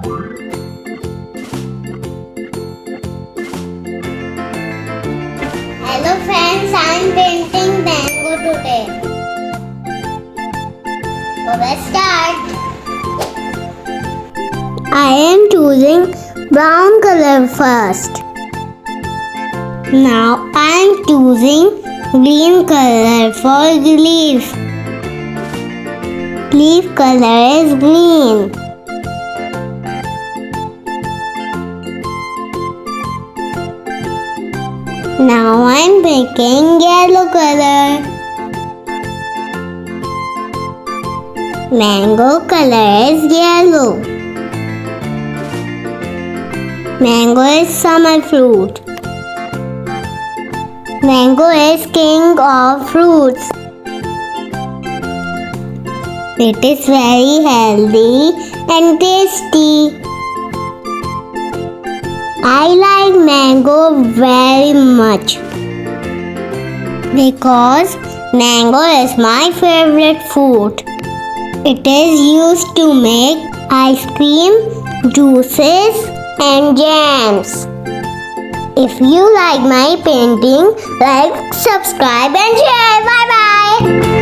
Hello friends, I am painting mango today. So let's start. I am choosing brown color first. Now I am choosing green color for leaf. Leaf color is green. Now I am making yellow color. Mango color is yellow. Mango is summer fruit. Mango is king of fruits. It is very healthy and tasty. I like mango very much because mango is my favorite fruit. It is used to make ice cream, juices and jams. If you like my painting, like, subscribe and share. Bye bye.